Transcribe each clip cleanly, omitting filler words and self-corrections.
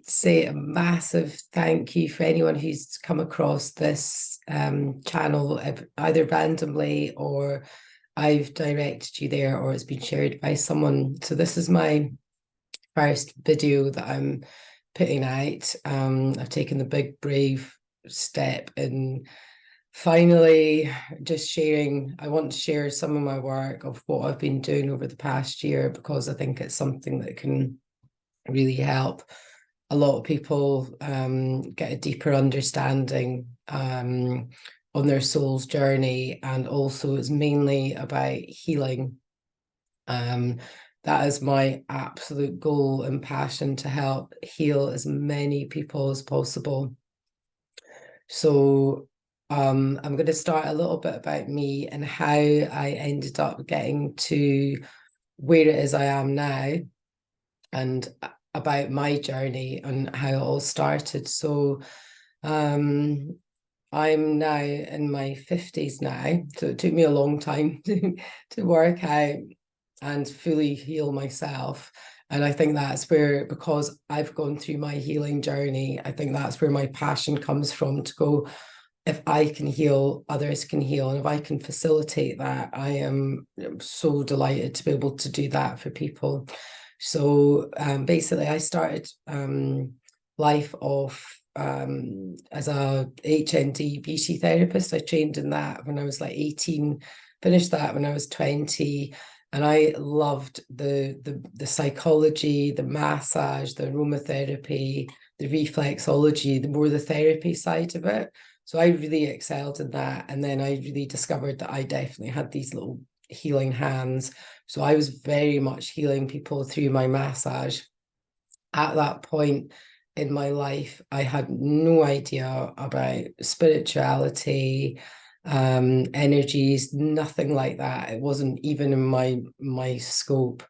say a massive thank you for anyone who's come across this channel, either randomly or I've directed you there, or it's been shared by someone. So this is my first video that I'm putting out. I've taken the big brave step in finally just sharing. I want to share some of my work of what I've been doing over the past year, because I think it's something that can really help a lot of people get a deeper understanding on their soul's journey. And also it's mainly about healing. That is my absolute goal and passion, to help heal as many people as possible. So I'm going to start a little bit about me and how I ended up getting to where it is I am now, and about my journey and how it all started. So I'm now in my 50s now, so it took me a long time to work out and fully heal myself. And I think that's where, because I've gone through my healing journey, I think that's where my passion comes from, to go, if I can heal, others can heal. And if I can facilitate that, I am so delighted to be able to do that for people. So basically I started life off as a HND beauty therapist. I trained in that when I was like 18, finished that when I was 20. And I loved the psychology, the massage, the aromatherapy, the reflexology, the more the therapy side of it. So I really excelled in that. And then I really discovered that I definitely had these little healing hands. So I was very much healing people through my massage. At that point in my life, I had no idea about spirituality, energies, nothing like that. It wasn't even in my scope.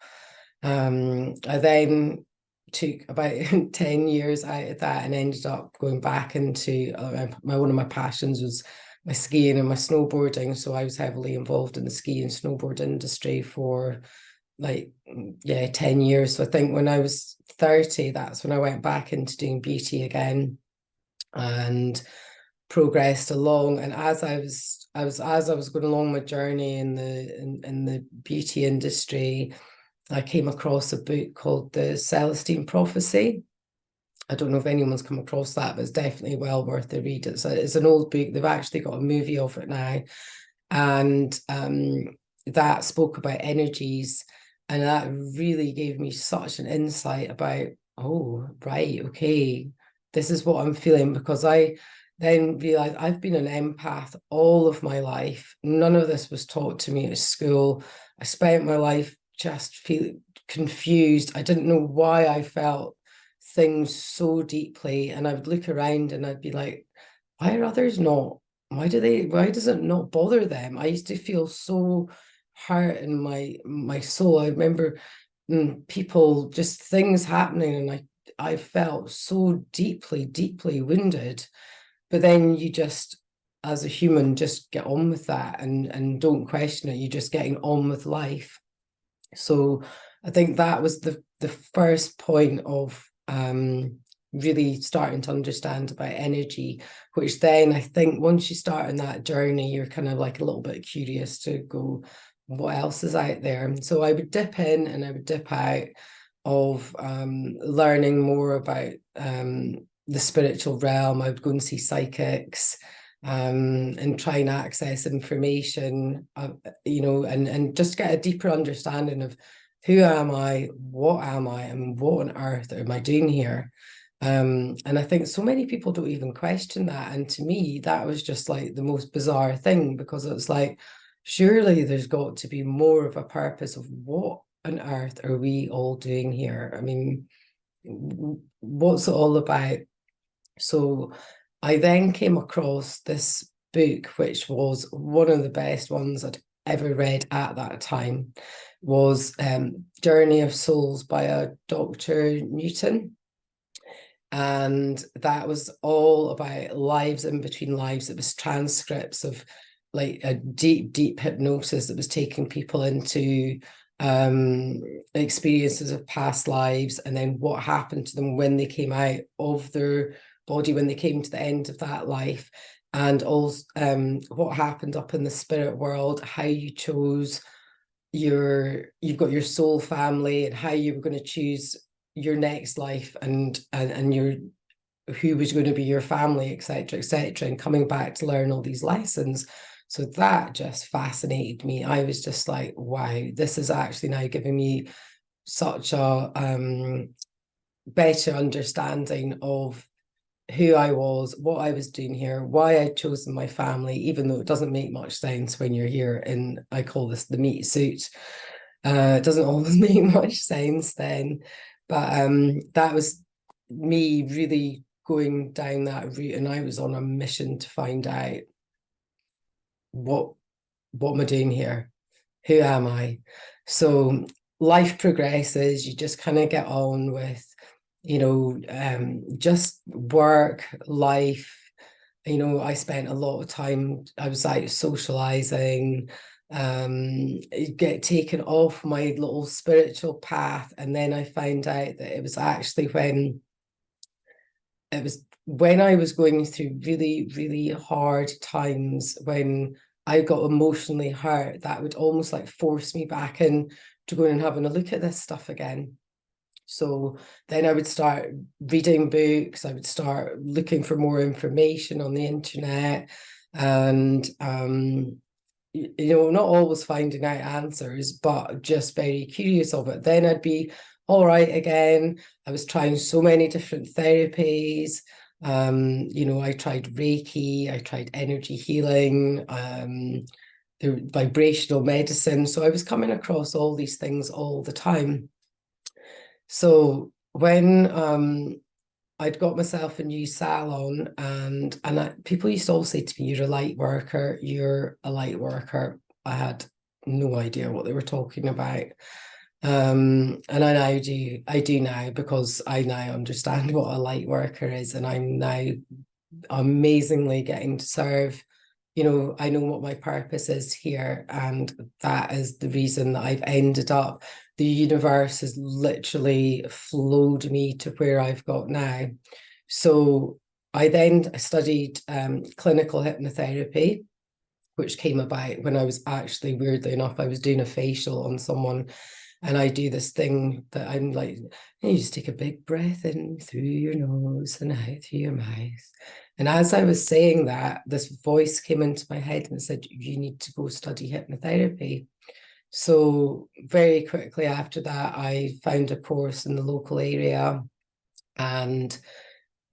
I then took about 10 years out of that and ended up going back into one of my passions was my skiing and my snowboarding. So I was heavily involved in the ski and snowboard industry for 10 years. So I think when I was 30, that's when I went back into doing beauty again and progressed along. And as I was going along my journey in the beauty industry, I came across a book called The Celestine Prophecy. I don't know if anyone's come across that, but it's definitely well worth a read. It's an old book. They've actually got a movie of it now. And that spoke about energies. And that really gave me such an insight about, oh, right, okay, this is what I'm feeling. Because I then realized I've been an empath all of my life. None of this was taught to me at school. I spent my life just feeling confused. I didn't know why I felt things so deeply. And I would look around and I'd be like, why are others not? Why does it not bother them? I used to feel so hurt in my soul. I remember people, just things happening, and I felt so deeply wounded. But then you just, as a human, just get on with that and don't question it. You're just getting on with life. So I think that was the first point of really starting to understand about energy, which then I think once you start on that journey, you're kind of like a little bit curious to go, what else is out there? So I would dip in and I would dip out of learning more about the spiritual realm. I would go and see psychics and try and access information, and just get a deeper understanding of who am I, and what on earth am I doing here? And I think so many people don't even question that. And to me, that was just like the most bizarre thing, because it's like, surely there's got to be more of a purpose of what on earth are we all doing here? I mean, what's it all about? So I then came across this book, which was one of the best ones I'd ever read at that time, was Journey of Souls by a Dr. Newton. And that was all about lives in between lives. It was transcripts of like a deep hypnosis that was taking people into experiences of past lives, and then what happened to them when they came out of their body, when they came to the end of that life, and also what happened up in the spirit world, how you chose you've got your soul family, and how you were going to choose your next life, and your who was going to be your family, etc., etc., and coming back to learn all these lessons. So that just fascinated me. I was just like, wow, this is actually now giving me such a better understanding of who I was, what I was doing here, why I'd chosen my family, even though it doesn't make much sense when you're here in, I call this the meat suit. It doesn't always make much sense then. But that was me really going down that route, and I was on a mission to find out what am I doing here? Who am I? So life progresses, you just kind of get on with, just work, life. I spent a lot of time, I was like socializing, get taken off my little spiritual path. And then I found out that it was actually when I was going through really, really hard times, when I got emotionally hurt, that would almost like force me back in to going and having a look at this stuff again. So then I would start reading books, I would start looking for more information on the internet, and not always finding out answers, but just very curious of it. Then I'd be all right again. I was trying so many different therapies. I tried Reiki, I tried energy healing, the vibrational medicine. So I was coming across all these things all the time. So when I'd got myself a new salon, and people used to all say to me, "You're a light worker, you're a light worker." I had no idea what they were talking about. And I do now, because I now understand what a light worker is, and I'm now amazingly getting to serve. I know what my purpose is here, and that is the reason that I've ended up. The universe has literally flowed me to where I've got now. So I then studied clinical hypnotherapy, which came about when I was actually, weirdly enough, I was doing a facial on someone. And I do this thing that I'm like, you just take a big breath in through your nose and out through your mouth. And as I was saying that, this voice came into my head and said, you need to go study hypnotherapy. So very quickly after that, I found a course in the local area and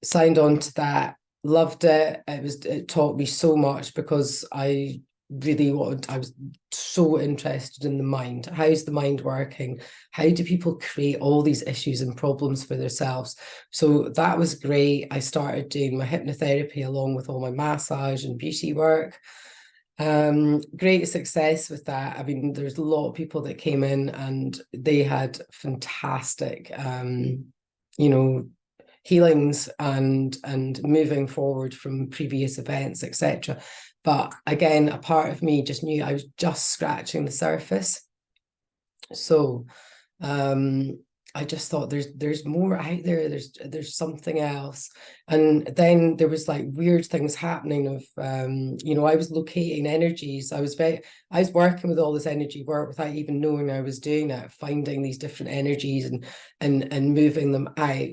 signed on to that. Loved it. It taught me so much, because I was so interested in the mind. How's the mind working? How do people create all these issues and problems for themselves? So that was great. I started doing my hypnotherapy along with all my massage and beauty work. Great success with that. I mean, there's a lot of people that came in and they had fantastic healings and moving forward from previous events, etc. But again, a part of me just knew I was just scratching the surface. So I just thought there's more out there. There's something else. And then there was like weird things happening of I was locating energies. I was working with all this energy work without even knowing I was doing it, finding these different energies and moving them out,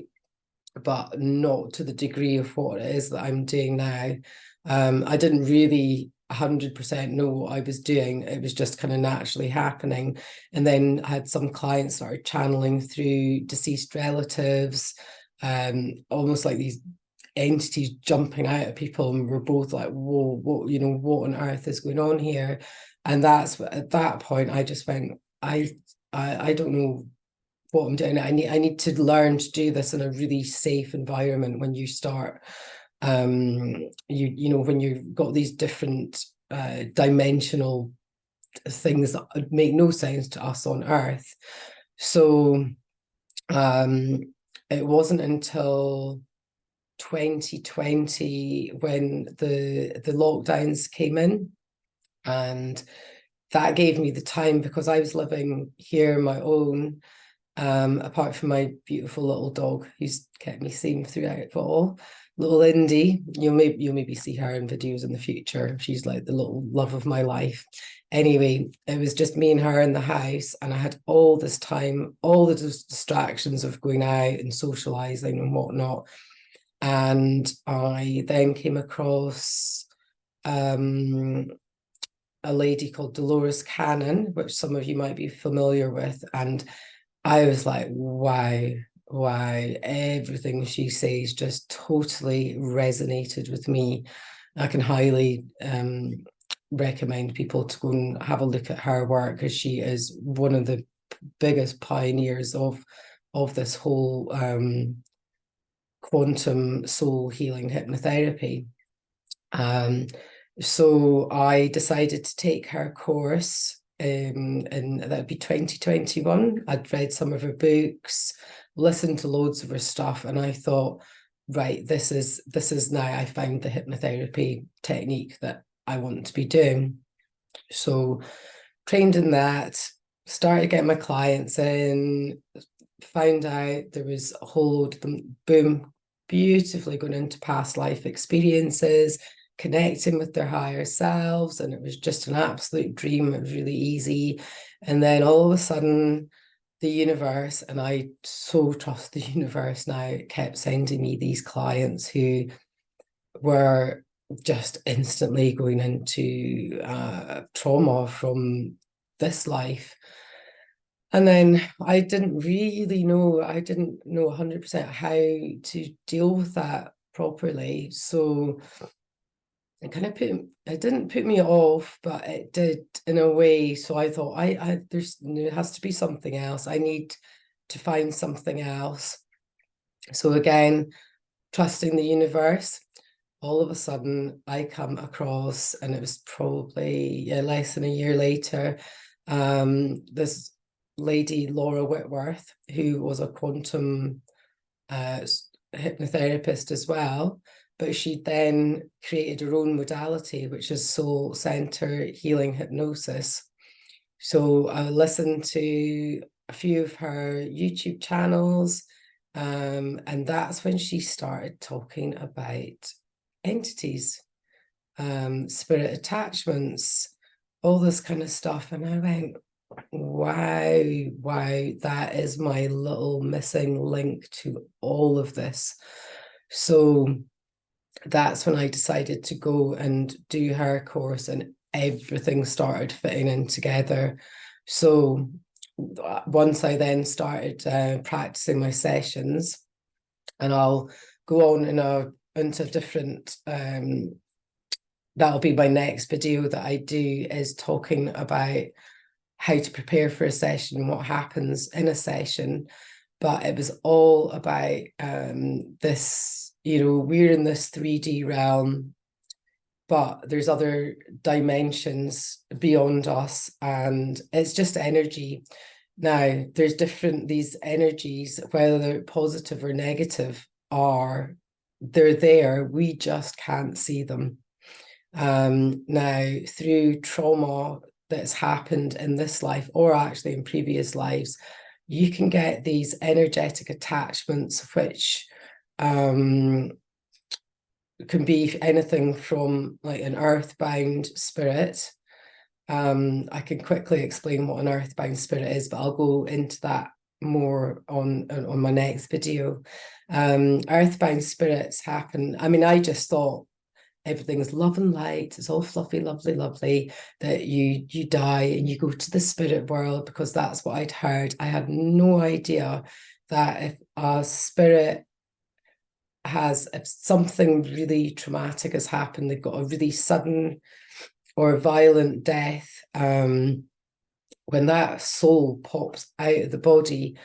but not to the degree of what it is that I'm doing now. I didn't really 100% know what I was doing. It was just kind of naturally happening. And then I had some clients started channeling through deceased relatives, almost like these entities jumping out at people, and we're both like, whoa, what on earth is going on here? And that's at that point I just went, I don't know what I'm doing. I need to learn to do this in a really safe environment. When you start when you've got these different dimensional things that make no sense to us on Earth. So it wasn't until 2020 when the lockdowns came in, and that gave me the time, because I was living here on my own, apart from my beautiful little dog who's kept me sane throughout it all. Little Indy, you'll maybe see her in videos in the future. She's like the little love of my life. Anyway, it was just me and her in the house, and I had all this time, all the distractions of going out and socializing and whatnot. And I then came across a lady called Dolores Cannon, which some of you might be familiar with. And I was like, wow, everything she says just totally resonated with me. I can highly recommend people to go and have a look at her work, because she is one of the biggest pioneers of this whole quantum soul healing hypnotherapy. So I decided to take her course, and that'd be 2021. I'd read some of her books, listened to loads of her stuff, and I thought, right, this is now I found the hypnotherapy technique that I want to be doing. So trained in that, started getting my clients in, found out there was a whole load of them, boom, beautifully going into past life experiences, connecting with their higher selves, and it was just an absolute dream. It was really easy. And then all of a sudden, the universe, and I so trust the universe now, kept sending me these clients who were just instantly going into trauma from this life. And then I didn't know 100% how to deal with that properly. So it kind of didn't put me off, but it did in a way. So I thought, there has to be something else. I need to find something else. So again, trusting the universe, all of a sudden I come across, and it was probably less than a year later, this lady, Laura Whitworth, who was a quantum hypnotherapist as well, but she then created her own modality, which is soul center healing hypnosis. So I listened to a few of her YouTube channels, and that's when she started talking about entities, spirit attachments, all this kind of stuff. And I went, wow, that is my little missing link to all of this. So that's when I decided to go and do her course, and everything started fitting in together. So once I then started practicing my sessions, and I'll go on into different that'll be my next video that I do, is talking about how to prepare for a session and what happens in a session. But it was all about this, we're in this 3D realm, but there's other dimensions beyond us, and it's just energy. Now, there's these energies, whether they're positive or negative, they're there, we just can't see them. Now, through trauma that's happened in this life, or actually in previous lives, you can get these energetic attachments, which can be anything from like an earthbound spirit. I can quickly explain what an earthbound spirit is, but I'll go into that more on my next video. Earthbound spirits happen. I mean, I just thought everything's love and light, it's all fluffy, lovely, that you die and you go to the spirit world, because that's what I'd heard. I had no idea that if a spirit if something really traumatic has happened, they've got a really sudden or violent death, when that soul pops out of the body,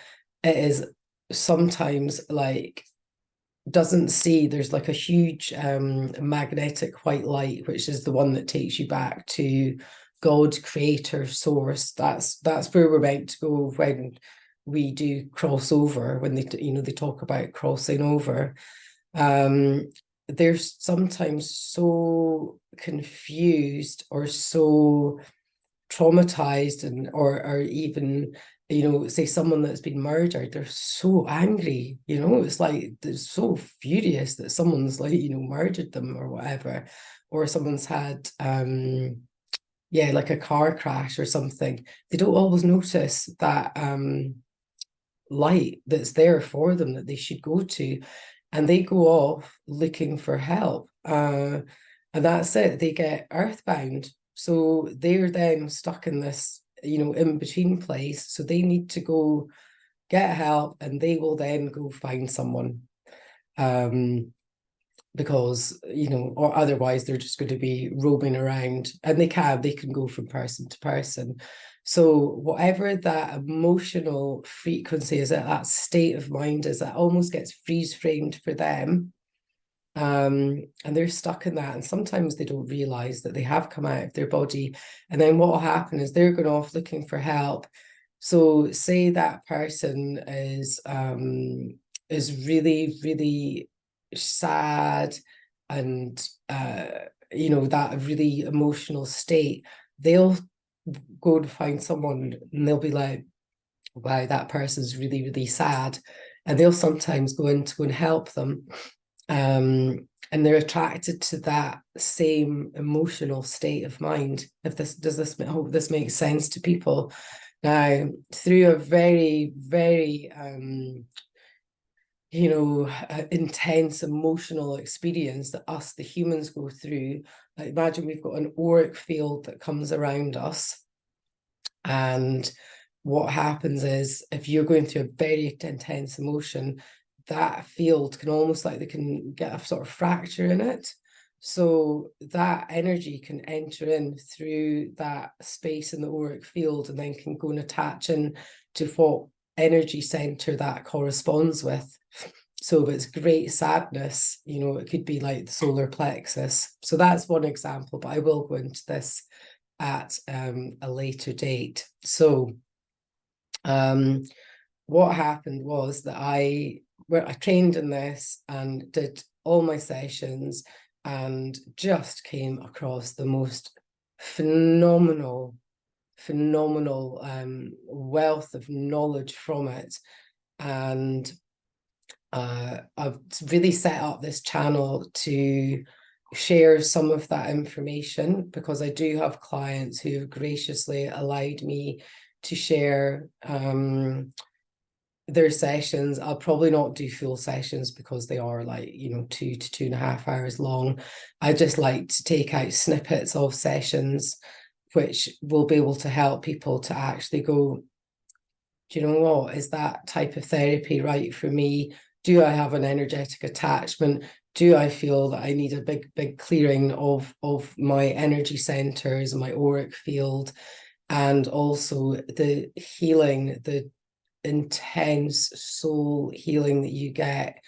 it is sometimes like doesn't see, there's like a huge magnetic white light, which is the one that takes you back to God, creator, source. That's where we're meant to go when we do cross over, when they talk about crossing over. They're sometimes so confused or so traumatized, and or even, you know, say someone that's been murdered, they're so angry, you know, it's like they're so furious that someone's, like, you know, murdered them or whatever, or someone's had yeah, like a car crash or something. They don't always notice that light that's there for them that they should go to, and they go off looking for help, and that's it, they get earthbound. So they're then stuck in this, you know, in between place, so they need to go get help, and they will then go find someone, because, you know, or otherwise they're just going to be roaming around, and they can go from person to person. So whatever that emotional frequency is, that state of mind is, that almost gets freeze framed for them, and they're stuck in that, and sometimes they don't realize that they have come out of their body. And then what will happen is they're going off looking for help. So say that person is really, really sad, and you know, that really emotional state, they'll go to find someone and they'll be like, wow, that person's really, really sad, and they'll sometimes go in to go and help them, and they're attracted to that same emotional state of mind. If this does this, I hope this makes sense to people. Now, through a very, very you know, intense emotional experience that us, the humans, go through. Like, imagine we've got an auric field that comes around us, and what happens is, if you're going through a very intense emotion, that field can almost, like, they can get a sort of fracture in it. So that energy can enter in through that space in the auric field, and then can go and attach in to what energy center that corresponds with. So if it's great sadness, you know, it could be like the solar plexus. So that's one example, but I will go into this at a later date. So what happened was that I trained in this and did all my sessions, and just came across the most phenomenal wealth of knowledge from it. And I've really set up this channel to share some of that information, because I do have clients who have graciously allowed me to share their sessions. I'll probably not do full sessions because they are, like, you know, 2 to 2.5 hours long. I just like to take out snippets of sessions which will be able to help people to actually go, do you know what, is that type of therapy right for me? Do I have an energetic attachment? Do I feel that I need a big clearing of my energy centers, my auric field, and also the healing, the intense soul healing that you get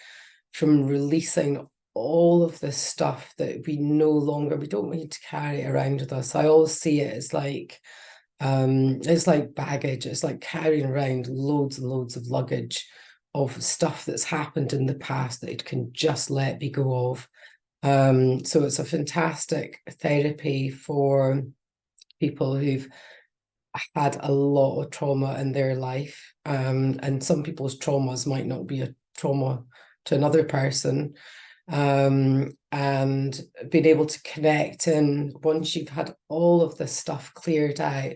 from releasing all of the stuff that we don't need to carry around with us. I always see it as like, it's like baggage. It's like carrying around loads and loads of luggage of stuff that's happened in the past that it can just let me go of. So it's a fantastic therapy for people who've had a lot of trauma in their life. And some people's traumas might not be a trauma to another person. And being able to connect in, once you've had all of this stuff cleared out,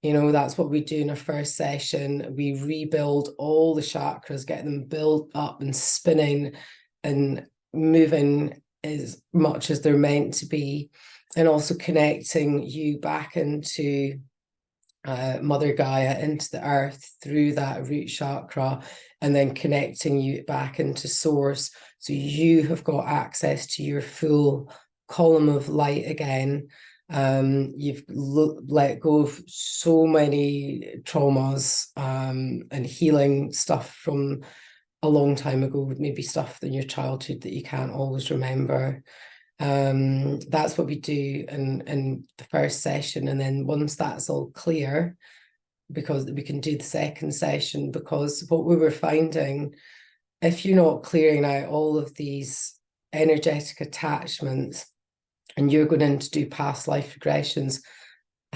you know, that's what we do in our first session. We rebuild all the chakras, get them built up and spinning and moving as much as they're meant to be, and also connecting you back into Mother Gaia, into the earth through that root chakra, and then connecting you back into source, so you have got access to your full column of light again. You've let go of so many traumas, and healing stuff from a long time ago, maybe stuff in your childhood that you can't always remember. That's what we do in the first session. And then once that's all clear, because we can do the second session, because what we were finding, if you're not clearing out all of these energetic attachments, and you're going in to do past life regressions,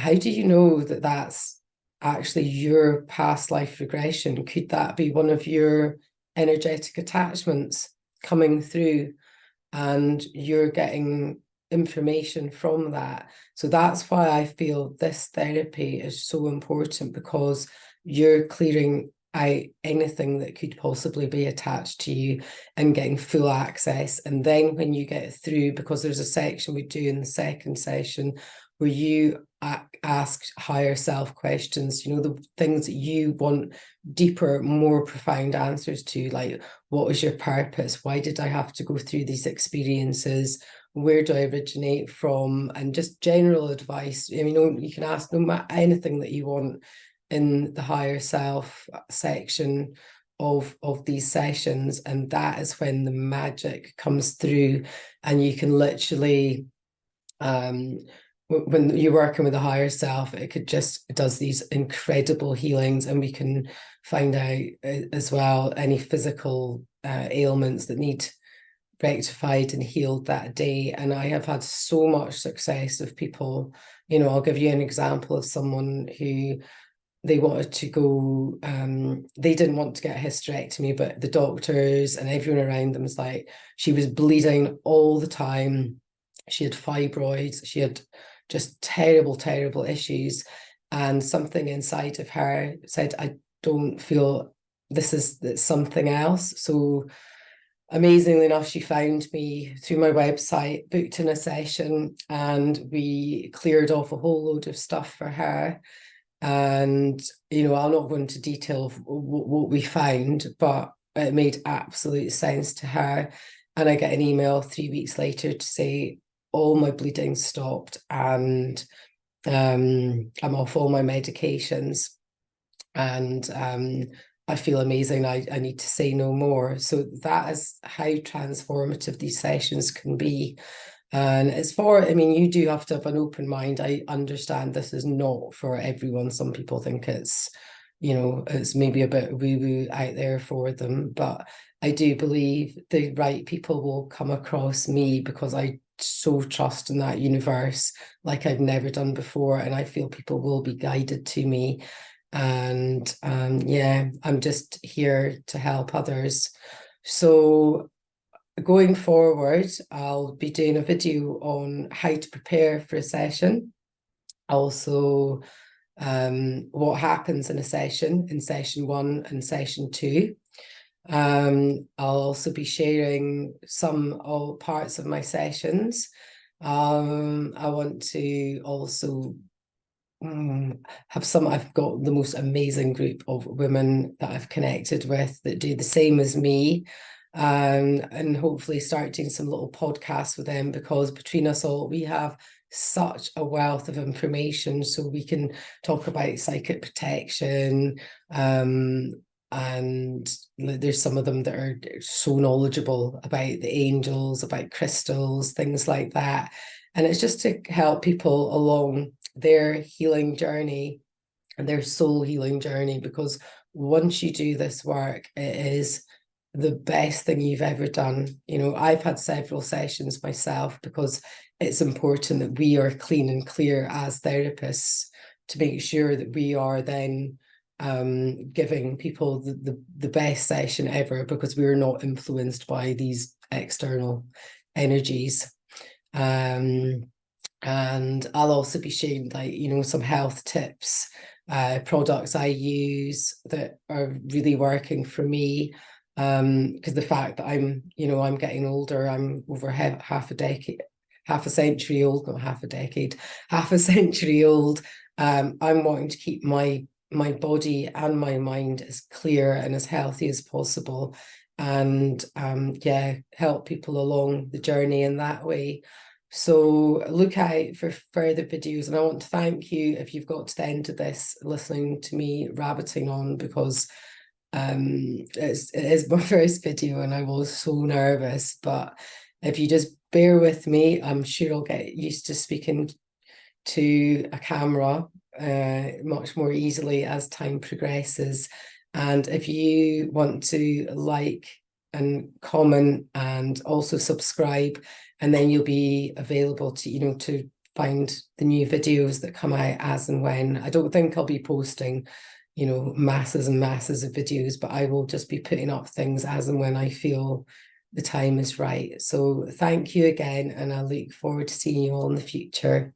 how do you know that that's actually your past life regression? Could that be one of your energetic attachments coming through, and you're getting information from that? So that's why I feel this therapy is so important, because you're clearing out anything that could possibly be attached to you and getting full access. And then when you get through, because there's a section we do in the second session where you ask higher self questions, you know, the things that you want deeper, more profound answers to, like, what is your purpose? Why did I have to go through these experiences? Where do I originate from? And just general advice. I mean, you can ask no matter anything that you want in the higher self section of these sessions, and that is when the magic comes through, and you can literally when you're working with a higher self, it does these incredible healings, and we can find out as well any physical ailments that need rectified and healed that day. And I have had so much success with people. You know, I'll give you an example of someone who they wanted to go, they didn't want to get a hysterectomy, but the doctors and everyone around them was like, she was bleeding all the time. She had fibroids. She had just terrible, terrible issues. And something inside of her said, I don't feel it's something else. So amazingly enough, she found me through my website, booked in a session, and we cleared off a whole load of stuff for her. And, you know, I'll not go into detail of what we found, but it made absolute sense to her. And I get an email 3 weeks later to say all my bleeding stopped, and I'm off all my medications, and I feel amazing. I need to say no more. So that is how transformative these sessions can be. And as far, I mean, you do have to have an open mind. I understand this is not for everyone. Some people think it's, you know, it's maybe a bit woo-woo out there for them. But I do believe the right people will come across me, because I so trust in that universe like I've never done before. And I feel people will be guided to me. And yeah, I'm just here to help others. So going forward, I'll be doing a video on how to prepare for a session. Also, what happens in a session, in session 1 and session 2. I'll also be sharing all parts of my sessions. I want to also I've got the most amazing group of women that I've connected with that do the same as me. And hopefully start doing some little podcasts with them, because between us all, we have such a wealth of information. So we can talk about psychic protection, and there's some of them that are so knowledgeable about the angels, about crystals, things like that. And it's just to help people along their healing journey and their soul healing journey, because once you do this work, it is the best thing you've ever done. You know, I've had several sessions myself, because it's important that we are clean and clear as therapists to make sure that we are then giving people the best session ever, because we're not influenced by these external energies. And I'll also be sharing, like, you know, some health tips, products I use that are really working for me. Because the fact that I'm getting older, I'm over half a decade, half a century old, not half a decade, half a century old. I'm wanting to keep my body and my mind as clear and as healthy as possible, and yeah, help people along the journey in that way. So look out for further videos, and I want to thank you if you've got to the end of this listening to me rabbiting on, because it is my first video and I was so nervous. But if you just bear with me, I'm sure I'll get used to speaking to a camera much more easily as time progresses. And if you want to like and comment and also subscribe, and then you'll be available to, you know, to find the new videos that come out as and when. I don't think I'll be posting, you know, masses and masses of videos, but I will just be putting up things as and when I feel the time is right. So thank you again, and I look forward to seeing you all in the future.